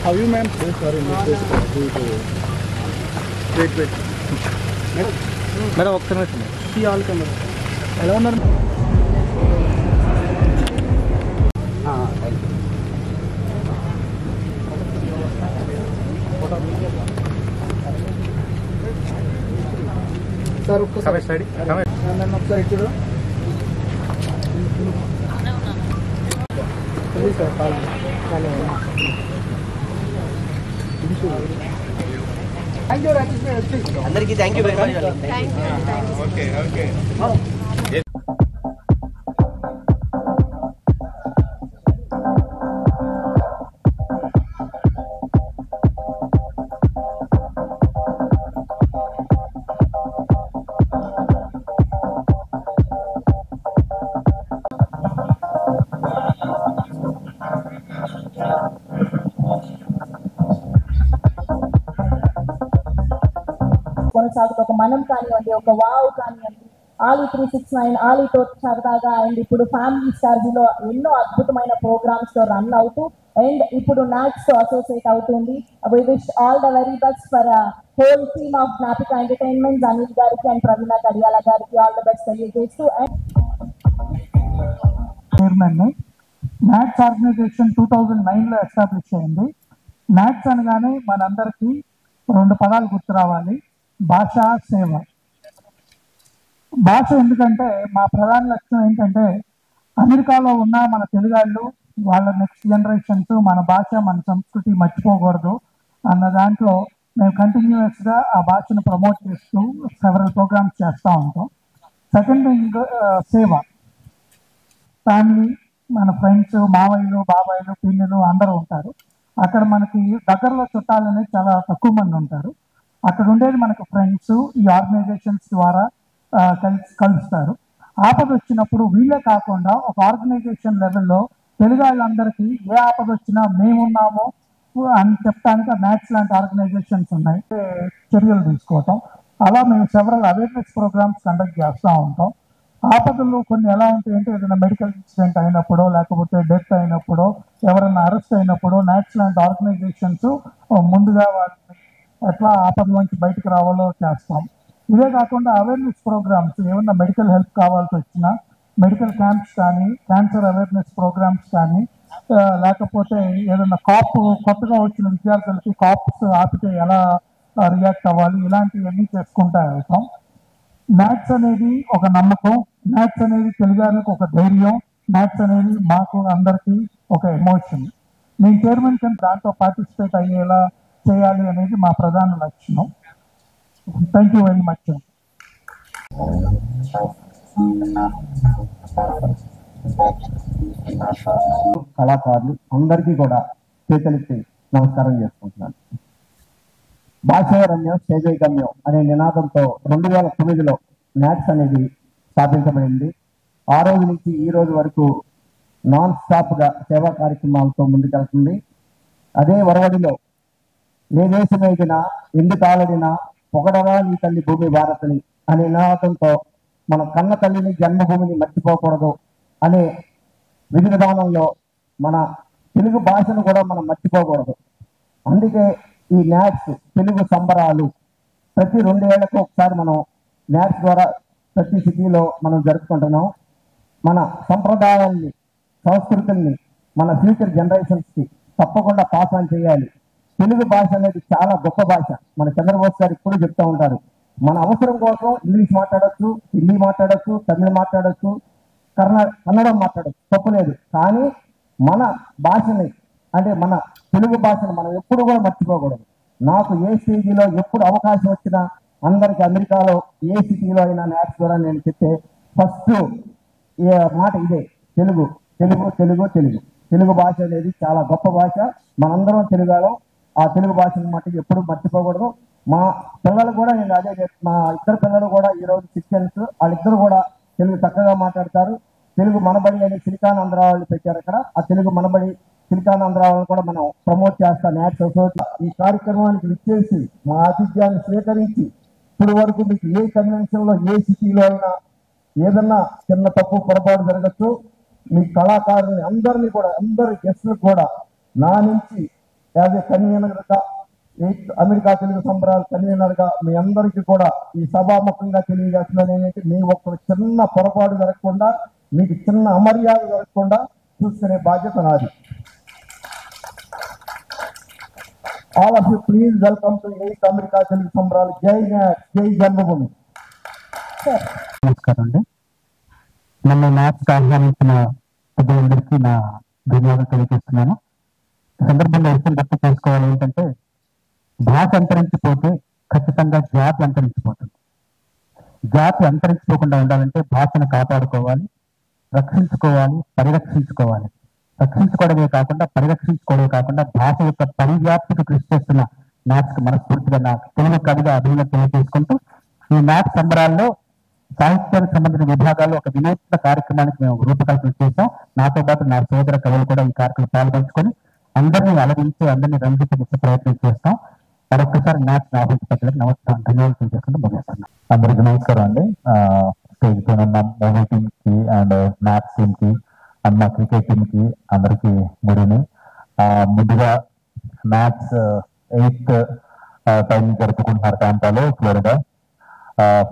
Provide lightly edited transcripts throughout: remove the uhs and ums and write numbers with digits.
How you, ma'am? Yes, sir. Wait. Madam, ఒక్క నిమిషం. See all camera. ఎలా ఉన్నారు? సార్ ఒక్కసారి స్టడీ నన్ను ఒకసారి చూడు. సార్ అందరికీ thank you very much. Okay కొనసాగుతూ ఒక మనం కానివ్వండి, ఒక వావ్ కానివ్వండి, ఆలీ 369 ఆలీతో సరదాగా అండ్ ఇప్పుడు ఫ్యామిలీ స్టార్జీలో ఎన్నో అద్భుతమైన ప్రోగ్రామ్స్ తో రన్ అవుతూ అండ్ ఇప్పుడు నాట్స్ తో అసోసియేట్ అవుతుంది. We wish all the very best for whole team of Jnapika entertainment, Anil గారికి అండ్ ప్రవీణ కడియాల గారికి ఆల్ ద బెస్ట్ తెలియజేస్తూ అండ్ చైర్మన్ నాట్స్ ఆర్గనైజేషన్ 2009లో ఎస్టాబ్లిష్ అయింది. నాట్స్ అనగానే మనందరికీ 2 పదాలు గుర్తు రావాలి, భాష, సేవ. భాష ఎందుకంటే మా ప్రధాన లక్ష్యం ఏంటంటే అమెరికాలో ఉన్న మన తెలుగాళ్ళు వాళ్ళ నెక్స్ట్ జనరేషన్స్ మన భాష మన సంస్కృతి మర్చిపోకూడదు అన్న దాంట్లో మేము కంటిన్యూస్గా ఆ భాషను ప్రమోట్ చేస్తూ సెవరల్ ప్రోగ్రామ్స్ చేస్తూ ఉంటాం. సెకండ్ థింగ్ సేవ. ఫ్యామిలీ, మన ఫ్రెండ్స్, మావయ్యలు, బాబాయిలు, పిన్నులు అందరూ ఉంటారు. అక్కడ మనకి దగ్గరలో చుట్టాలు అనేది చాలా తక్కువ మంది ఉంటారు. అక్కడ ఉండేది మనకు ఫ్రెండ్స్. ఈ ఆర్గనైజేషన్స్ ద్వారా కలుస్తారు. ఆపద వచ్చినప్పుడు వీళ్ళే కాకుండా ఒక ఆర్గనైజేషన్ లెవెల్లో తెలుగు వాళ్ళందరికీ ఏ ఆపద వచ్చినా మేమున్నామో అని చెప్పడానికి మ్యాథ్స్ లాంటి ఆర్గనైజేషన్స్ ఉన్నాయి. చర్యలు తీసుకోవటం, అలా మేము సెవరల్ అవేర్నెస్ ప్రోగ్రామ్స్ కండక్ట్ చేస్తూ ఉంటాం. ఆపదలు కొన్ని ఎలా ఉంటాయంటే ఏదైనా మెడికల్ ఇన్సిడెంట్ అయినప్పుడో లేకపోతే డెత్ అయినప్పుడో ఎవరైనా అరెస్ట్ అయినప్పుడు నాట్స్ లాంటి ఆర్గనైజేషన్స్ ముందుగా వాటిని ఎట్లా ఆపదలోంచి బయటకు రావాలో చేస్తాం. ఇదే కాకుండా అవేర్నెస్ ప్రోగ్రామ్స్, ఏమన్నా మెడికల్ హెల్ప్ కావాల్సి వచ్చినా మెడికల్ క్యాంప్స్ కానీ, క్యాన్సర్ అవేర్నెస్ ప్రోగ్రామ్స్ కానీ, లేకపోతే ఏదైనా కాప్ కొత్తగా వచ్చిన విద్యార్థులకి కాప్స్ ఆపితే ఎలా రియాక్ట్ అవ్వాలి, ఇలాంటివన్నీ చేసుకుంటూ వెళ్తాం. మ్యాథ్స్ అనేది ఒక నమ్మకం, మ్యాథ్స్ అనేది తెలుగులకు ఒక ధైర్యం, మ్యాథ్స్ అనేది మాకు అందరికీ ఒక ఎమోషన్. నేను చైర్మన్ కింద దాంట్లో పార్టిసిపేట్ అయ్యేలా చేయాలి అనేది మా ప్రధాన లక్ష్యం. Thank you very much. కళాకారులు అందరికీ కూడా చేతులెత్తి నమస్కారం చేసుకుంటున్నాను. భాషే రమ్యం సేజే గమ్యం అనే నినాదంతో 2009లో నాట్స్ అనేది స్థాపించబడింది. ఆ రోజు నుంచి ఈ రోజు వరకు నాన్ స్టాప్గా సేవా కార్యక్రమాలతో ముందుకెళ్తుంది. అదే వరవడిలో ఏ దేశం ఎదినా ఎందుకు ఆలడినా పొగడరా నీ తల్లి భూమి భారతని అనే నినాదంతో మన కన్న తల్లిని జన్మభూమిని మర్చిపోకూడదు అనే విధి విధానంలో మన తెలుగు భాషను కూడా మనం మర్చిపోకూడదు. అందుకే ఈ నాట్స్ తెలుగు సంబరాలు ప్రతి 2 ఏళ్లకు ఒకసారి మనం నాట్స్ ద్వారా ప్రతి సిటీలో మనం జరుపుకుంటున్నాం. మన సంప్రదాయాల్ని, సంస్కృతుల్ని మన ఫ్యూచర్ జనరేషన్స్కి తప్పకుండా పాస్ ఆన్ చేయాలి. తెలుగు భాష అనేది చాలా గొప్ప భాష. మన చంద్రబాబు గారు ఇప్పుడు చెప్తూ ఉంటారు, మన అవసరం కోసం ఇంగ్లీష్ మాట్లాడచ్చు, హిందీ మాట్లాడచ్చు, తమిళ్ మాట్లాడచ్చు, కన్నడం మాట్లాడచ్చు, తప్పులేదు. కానీ మన భాషని అంటే మన తెలుగు భాషను మనం ఎప్పుడు కూడా మర్చిపోకూడదు. నాకు ఏ స్టేజీలో ఎప్పుడు అవకాశం వచ్చినా అందరికి అమెరికాలో ఏ సిటీలో అయినా నాట్స్ ద్వారా నేను చెప్పే ఫస్ట్ మాట ఇదే, తెలుగు తెలుగు తెలుగు తెలుగు. తెలుగు భాష అనేది చాలా గొప్ప భాష. మనందరం తెలుగులో ఆ తెలుగు భాషను మట్టుకు ఎప్పుడు మర్చిపోకూడదు. మా పిల్లలు కూడా నేను అదే, మా ఇద్దరు పిల్లలు కూడా ఈరోజు క్రిస్టియన్స్, వాళ్ళిద్దరు కూడా తెలుగు చక్కగా మాట్లాడతారు. తెలుగు మనబడి అనే సిలికానాంధ్ర వాళ్ళు పెట్టారు అక్కడ. ఆ తెలుగు మనబడి సిలికానాంధ్ర వాళ్ళని కూడా మనం ప్రమోట్ చేస్తాం నాట్స్ అసోసియేషన్. ఈ కార్యక్రమానికి విచ్చేసి మా ఆతిథ్యాన్ని స్వీకరించి ఇప్పుడు వరకు మీకు ఏ కన్వెన్షన్ లో ఏ సిటీలో అయినా ఏదన్నా చిన్న తప్పు పొరపాటు జరగచ్చు. మీ కళాకారుని అందరినీ కూడా, అందరి గెస్ట్లకు కూడా నా నుంచి యాజ్ ఏ కన్వీనర్గా, అమెరికా తెలుగు సంబరాల కన్వీనర్గా మీ అందరికీ కూడా ఈ సభాముఖంగా తెలియజేస్తున్నాను ఏంటంటే, మీ ఒక్క చిన్న పొరపాటు జరగకుండా, మీకు చిన్న అమర్యాద జరగకుండా చూసుకునే బాధ్యత నాది. All of you please welcome to 8th America Telugu సంబరాలు. జై న్యాక్, జై జన్మభూమి. నమస్కారం అండి. నన్ను మ్యాథ్స్ ఆహ్వానించిన పెద్దలందరికీ నా ధన్యవాదాలు తెలియజేస్తున్నాను. ఈ సందర్భంగా విషయం గుర్తు చేసుకోవాలి ఏంటంటే, భాష అంతరించిపోతే ఖచ్చితంగా జాతి అంతరించిపోతుంది. జాతి అంతరించిపోకుండా ఉండాలంటే భాషను కాపాడుకోవాలి, రక్షించుకోవాలి, పరిరక్షించుకోవాలి. రక్షించుకోవడమే కాకుండా, పరిరక్షించుకోవడమే కాకుండా భాష యొక్క పరివ్యాప్తికి కృషి చేస్తున్న మ్యాథ్స్ మనస్ఫూర్తిగా నా తెలుగు కవిగా అభివృద్ధి తెలియజేసుకుంటూ, ఈ మ్యాథ్స్ సంబరాల్లో సాహిత్యానికి సంబంధించిన విభాగాల్లో ఒక వినూత్న కార్యక్రమానికి మేము రూపకల్పన చేశాం. నాతో పాటు నా సోదర కవులు కూడా ఈ కార్యక్రమం పాల్గొంచుకొని అందరినీ అలరించి, అందరినీ రంజించే ప్రయత్నం చేస్తాం. మరొకసారి మ్యాథ్స్ ఆహ్వానించడానికి నమస్కారం, ధన్యవాదాలు తెలియజేసుకుంటూ ముగిస్తున్నాం. అందరికీ నమస్కారం అండి. స్టేజ్ పైన ఉన్న మూవీ టీమ్ కి అండ్ మ్యాథ్స్ టీమ్ కి అండ్ మా క్రికెట్ టీమ్ కి అందరికీ గుడిని. ముందుగా మ్యాథ్స్ 8th టైం జరుపుకుంటున్నారు టాంపాలో, ఫ్లోరిడా.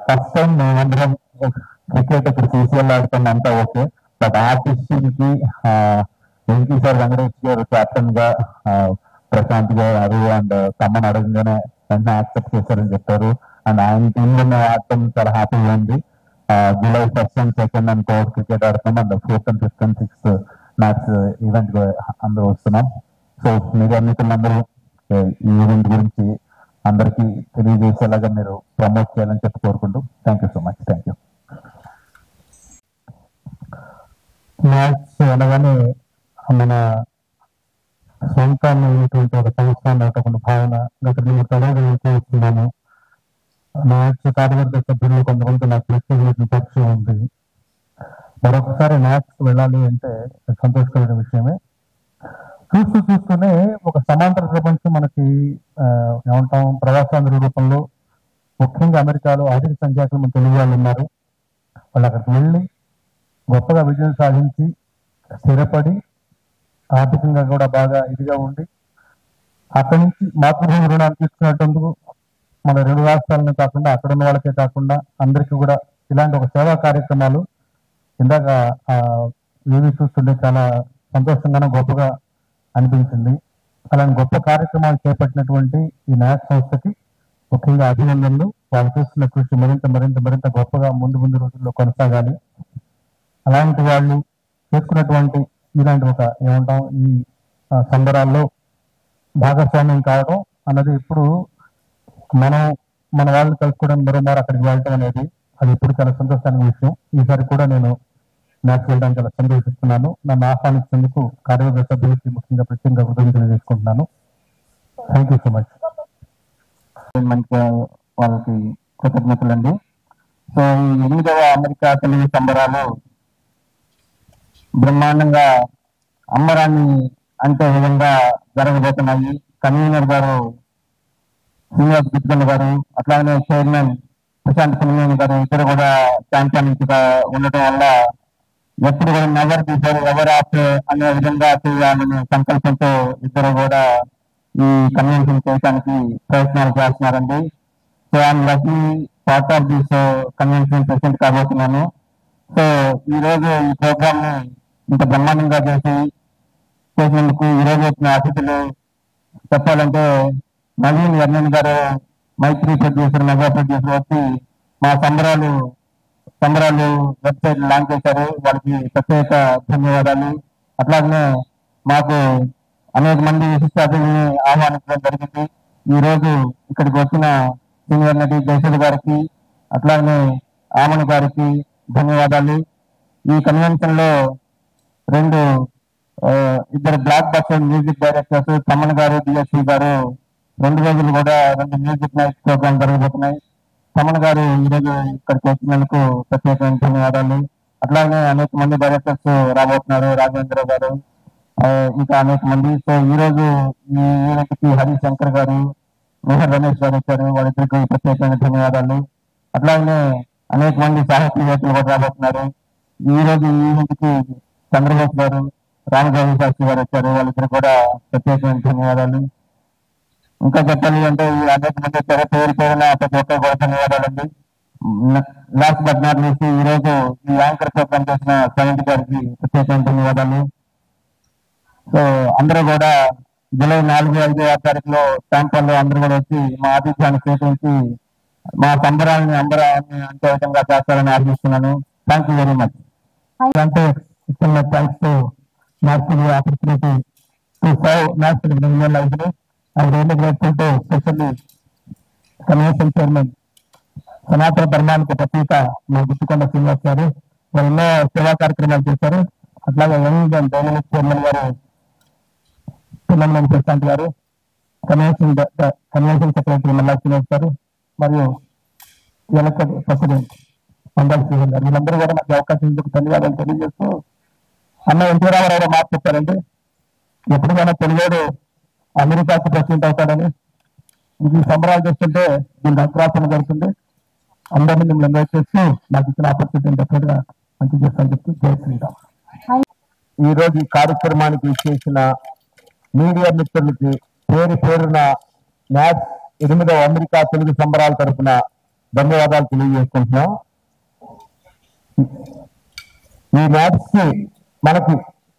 ఫస్ట్ టైం మేమందరం క్రికెట్ ఇక్కడ CCL ఆడుతున్న అంతా ఓకే, బట్ ఆర్టిస్ట్ టీమ్ కి వెంకీ సార్, వెంకటేష్ గారు కెప్టెన్ గా, ప్రశాంత్ గారు అండ్ తమ్మని అడగగానే వెంటనే యాక్సెప్ట్ చేశారని చెప్పారు. అండ్ ఆయన టీమ్ లో మేము ఆడటం చాలా హ్యాపీగా ఉంది. July 1st and 2nd and 3rd cricket ఆడుతున్నాం. And 4th and 5th and 6th match event అందరూ వస్తున్నాం. సో మీడియా మిత్రులందరూ ఈ ఈవెంట్ గురించి అందరికీ తెలియజేసేలాగా మీరు ప్రమోట్ చేయాలని చెప్పి కోరుకుంటూ, thank you so much. Thank you. Maths అనగానే మన సొంతమైనటువంటి ఒక సంస్థ అన్నటువంటి భావన గత 3 తరగతులు చేస్తున్నాను. మ్యాథ్స్ కార్యవర్గ సభ్యులు కొంతమంది నాకు ప్రత్యేకమైన పరిచయం ఉంది. మరొకసారి మ్యాథ్స్ వెళ్ళాలి అంటే సంతోషకరమైన విషయమే. చూస్తూనే ఒక సమాంతర ప్రపంచం మనకి ఏమంటాం, ప్రవాసాంధ్రుల రూపంలో ముఖ్యంగా అమెరికాలో అధిక సంఖ్యాకులు మన తెలుగు వాళ్ళు ఉన్నారు. వాళ్ళు అక్కడికి వెళ్ళి గొప్పగా విజయం సాధించి స్థిరపడి ఆర్థికంగా కూడా బాగా ఇదిగా ఉండి అక్కడి నుంచి మాతృభూమి రుణాలు తీసుకున్నట్టు మన 2 రాష్ట్రాలనే కాకుండా అక్కడ ఉన్న వాళ్ళకే కాకుండా అందరికీ కూడా ఇలాంటి ఒక సేవా కార్యక్రమాలు ఇందాక ఏవి చూస్తుంటే చాలా సంతోషంగానే గొప్పగా అనిపించింది. అలాంటి గొప్ప కార్యక్రమాలు చేపట్టినటువంటి ఈ న్యాక్ సంస్థకి ముఖ్యంగా అభినందనలు. వాళ్ళు చేస్తున్న కృషి మరింత మరింత మరింత గొప్పగా ముందు రోజుల్లో కొనసాగాలి. అలాంటి వాళ్ళు చేసుకున్నటువంటి ఇలాంటి ఒక ఏమంటాం, ఈ సంబరాల్లో భాగస్వామ్యం కావడం అన్నది ఇప్పుడు మన వాళ్ళు కలుసుకోవడం, మరోమారు అక్కడికి వెళ్ళటం అనేది అది ఇప్పుడు చాలా సంతోషానికి విషయం. ఈసారి కూడా నేను మ్యాచ్ వెళ్ళడానికి చాలా సంతోషిస్తున్నాను. నన్ను ఆహ్వానించేందుకు కార్యవర్గ సభ్యులకి ముఖ్యంగా ప్రత్యేకంగా కృతజ్ఞతలు చేసుకుంటున్నాను. Thank you so much. మంచి వాళ్ళకి కృతజ్ఞతలు అండి. సో ఈ 8వ అమెరికా తెలుగు సంబరాలు బ్రహ్మాండంగా అమ్మరాన్ని అంటే విధంగా జరగబోతున్నాయి. కన్వీనర్ గారు శ్రీనివాస్ గుప్తన్ గారు, అట్లానే చైర్మన్ ప్రశాంత్ కన్వీనర్ గారు ఇద్దరు కూడా ఛాంపియన్స్ గా ఉండటం వల్ల ఎప్పుడు కూడా ఎవరు తీశారు ఎవరు ఆఫ్ అనే విధంగా చేయాలనే సంకల్పంతో ఇద్దరు కూడా ఈ కన్వెన్షన్ చేయడానికి ప్రయత్నాలు చేస్తున్నారండి. So I'm lucky part of this convention president కాబోతున్నాను. సో ఈ రోజు ఈ ప్రోగ్రామ్ ని ఇంత బ్రహ్మాండంగా చేసినందుకు ఈ రోజు వచ్చిన అతిథులు చెప్పాలంటే నవీన్ వర్ణన్ గారు, మైత్రి ప్రొడ్యూసర్, మెగా ప్రొడ్యూసర్ వచ్చి మా సంబరాలు వెబ్సైట్ లాంచ్ చేశారు. వాళ్ళకి ప్రత్యేక ధన్యవాదాలు. అట్లాగనే మాకు అనేక మంది విశిష్ట అతిథుల్ని ఆహ్వానించడం జరిగింది. ఈ రోజు ఇక్కడికి వచ్చిన సీనియర్ నటి జయసుధ గారికి, అట్లాగనే ఆమన్ గారికి ధన్యవాదాలు. ఈ కన్వెన్షన్ లో ఇద్దరు block buster music directors Thaman గారు, డిఎస్పీ గారు 2 రోజులు కూడా 2 మ్యూజిక్ నైట్ ప్రోగ్రామ్ జరగబోతున్నాయి. తమ్మన్ గారు ఈరోజు ఇక్కడికి వచ్చినందుకు ప్రత్యేకమైన ధన్యవాదాలు. అట్లాగే అనేక మంది డైరెక్టర్స్ రాబోతున్నారు, రాఘవేంద్ర గారు, ఇంకా అనేక మంది. సో ఈ రోజు ఈ ఈవెంట్ కి హరిశంకర్ గారు, మెహర్ రమేష్ గారు వచ్చారు. వాళ్ళిద్దరికి ప్రత్యేకమైన ధన్యవాదాలు. అట్లాగే అనేక మంది సాహిత్యవేత్తలు కూడా రాబోతున్నారు. ఈ రోజు ఈ ఈవెంట్ కి చంద్రబోస్ గారు, రామగోవింద శాస్త్రి గారు వచ్చారు, వాళ్ళిద్దరు కూడా ప్రత్యేకమైన ధన్యవాదాలు. ఇంకా చెప్పాలి అంటే ఈ అనేక మంది వచ్చారు, పేరు పేరున ప్రతి ఒక్కరు కూడా ధన్యవాదాలండి. లాస్ట్ బట్ నాట్ లీస్ట్ ఈ రోజు ఈ యాంకర్ ప్రోగ్రామ్ చేసిన సైనిక్ గారికి ప్రత్యేకమైన ధన్యవాదాలు. సో అందరూ కూడా జూలై 4, 5, 6 తారీఖులో క్యాంపల్లో అందరూ కూడా వచ్చి మా ఆతిథ్యాన్ని స్వీకరించి మా సంబరాన్ని అంబరాన్ని అంతే విధంగా చేస్తారని ఆశిస్తున్నాను. Thank you very much. అంటే ఇస్తున్న thanks to national opportunity to serve national Indian life ని and really grateful to specially convention chairman సనాతన ధర్మానికి ప్రతీక మా గుర్తుకొండ శ్రీనివాస్ గారు. వారు ఎన్నో సేవా కార్యక్రమాలు చేశారు. అట్లాగే యంగ్ అండ్ డైనమిక్ చైర్మన్ గారు పిల్లల ప్రశాంత్ గారు, కన్వెన్షన్ సెక్రటరీ మల్లా శ్రీనివాస్ గారు మరియు ఎలక్టెడ్ ప్రెసిడెంట్ మండల్ శ్రీహరి గారు, వీళ్ళందరూ కూడా నాకు అవకాశం ఇందుకు ధన్యవాదాలు తెలియజేస్తూ అన్న ఎన్టీ రామారావు మాట చెప్పారండి, ఎప్పటికైనా తెలుగుడు అమెరికాకు ప్రెసిడెంట్ అవుతాడని. ఇది సంబరాలు చేస్తుంటే దీనికి అంతరాసన జరుగుతుంది. అందరినీ మిమ్మల్ని ఇన్వైట్ చేస్తూ నాకు ఇచ్చిన ఆపర్చునిటీ డెఫినెట్ గా మంచి చేస్తాను చెప్తూ జై శ్రీరామ్. ఈ రోజు ఈ కార్యక్రమానికి చేసిన మీడియా మిత్రులకి పేరు పేరున మ్యాచ్ 8వ అమెరికా తెలుగు సంబరాల తరఫున ధన్యవాదాలు తెలియజేసుకుంటున్నాం. ఈ మ్యాచ్ కి మనకి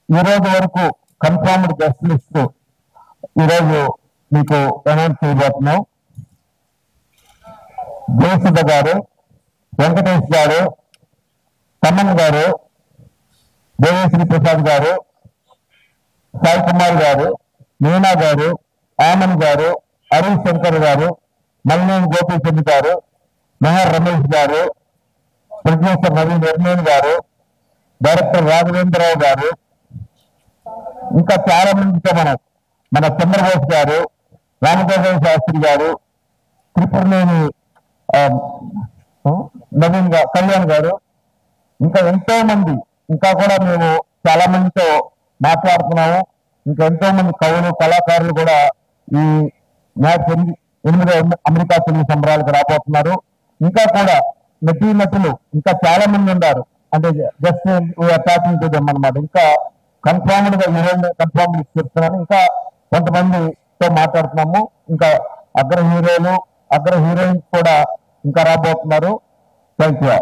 ఈ రోజు వరకు కన్ఫర్మ్డ్ గెస్ట్ లిస్ట్ ఈరోజు మీకు అనౌన్స్ చేయబోతున్నాం. జయసుధ గారు, వెంకటేష్ గారు, తమ్మన్ గారు, దేవేశ్వరి ప్రసాద్ గారు, సాయి కుమార్ గారు, మీనా గారు, ఆనంద్ గారు, అరుణ్ శంకర్ గారు, మల్లేని గోపీచంద్ గారు, మెహర్ రమేష్ గారు, ప్రొడ్యూసర్ నవీన్ ఎర్నేన్ గారు, డైరెక్టర్ రాఘవేంద్రరావు గారు, ఇంకా చాలా మందితో మన చంద్రబోస్ గారు, రామగోవింద శాస్త్రి గారు, త్రిపురనేని నవీన్ కళ్యాణ్ గారు, ఇంకా ఎంతో మంది, ఇంకా కూడా మేము చాలా మందితో మాట్లాడుతున్నాము. ఇంకా ఎంతో మంది కవులు, కళాకారులు కూడా ఈ మ్యాచ్ 8వ అమెరికా తెలుగు సంబరాలకు రాబోతున్నారు. ఇంకా కూడా నటీనటులు ఇంకా చాలా మంది ఉన్నారు. అంటే జస్ట్ టాకింగ్ టు దెమ్ అన్నమాట. ఇంకా కన్ఫర్మ్డ్ గా ఈరోజు కన్ఫర్మ్ చెప్తున్నాను. ఇంకా కొంతమందితో మాట్లాడుతున్నాము. ఇంకా అగ్ర హీరోలు, అగ్ర హీరోయిన్స్ కూడా ఇంకా రాబోతున్నారు. Thank you.